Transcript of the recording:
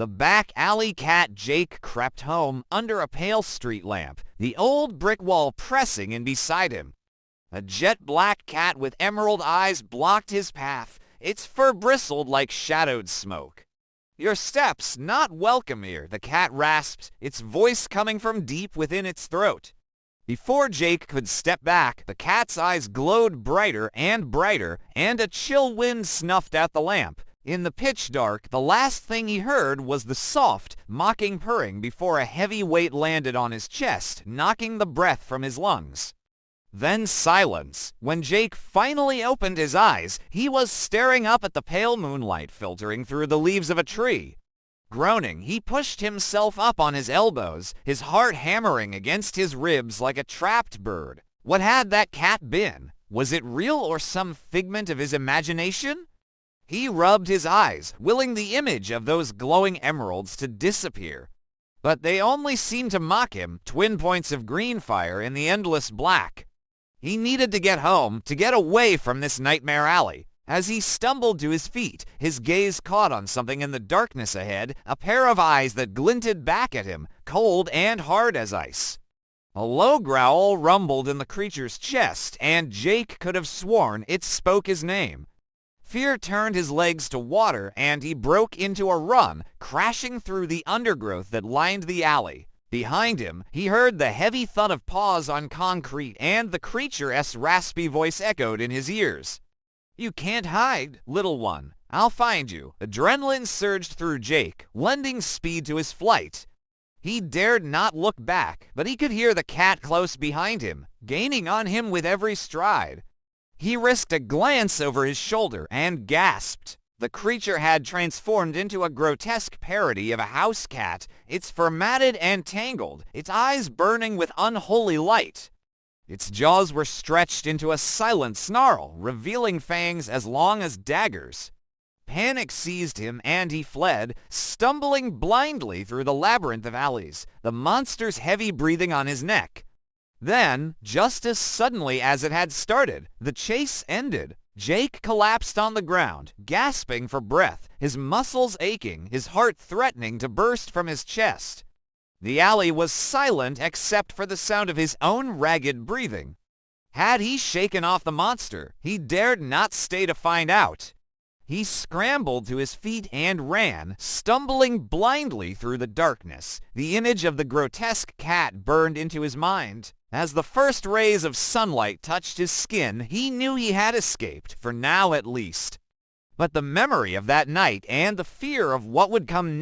The back alley cat Jake crept home under a pale street lamp, the old brick wall pressing in beside him. A jet-black cat with emerald eyes blocked his path. Its fur bristled like shadowed smoke. "Your steps not welcome here," the cat rasped, its voice coming from deep within its throat. Before Jake could step back, the cat's eyes glowed brighter, and a chill wind snuffed out the lamp. In the pitch dark, the last thing he heard was the soft, mocking purring before a heavy weight landed on his chest, knocking the breath from his lungs. Then silence. When Jake finally opened his eyes, he was staring up at the pale moonlight filtering through the leaves of a tree. Groaning, he pushed himself up on his elbows, his heart hammering against his ribs like a trapped bird. What had that cat been? Was it real or some figment of his imagination? He rubbed his eyes, willing the image of those glowing emeralds to disappear. But they only seemed to mock him, twin points of green fire in the endless black. He needed to get home, to get away from this nightmare alley. As he stumbled to his feet, his gaze caught on something in the darkness ahead, a pair of eyes that glinted back at him, cold and hard as ice. A low growl rumbled in the creature's chest, and Jake could have sworn it spoke his name. Fear turned his legs to water, and he broke into a run, crashing through the undergrowth that lined the alley. Behind him, he heard the heavy thud of paws on concrete, and the creature's raspy voice echoed in his ears. "You can't hide, little one. I'll find you." Adrenaline surged through Jake, lending speed to his flight. He dared not look back, but he could hear the cat close behind him, gaining on him with every stride. He risked a glance over his shoulder and gasped. The creature had transformed into a grotesque parody of a house cat, its fur matted and tangled, its eyes burning with unholy light. Its jaws were stretched into a silent snarl, revealing fangs as long as daggers. Panic seized him, and he fled, stumbling blindly through the labyrinth of alleys, the monster's heavy breathing on his neck. Then, just as suddenly as it had started, the chase ended. Jake collapsed on the ground, gasping for breath, his muscles aching, his heart threatening to burst from his chest. The alley was silent except for the sound of his own ragged breathing. Had he shaken off the monster, he dared not stay to find out. He scrambled to his feet and ran, stumbling blindly through the darkness. The image of the grotesque cat burned into his mind. As the first rays of sunlight touched his skin, he knew he had escaped, for now at least. But the memory of that night and the fear of what would come next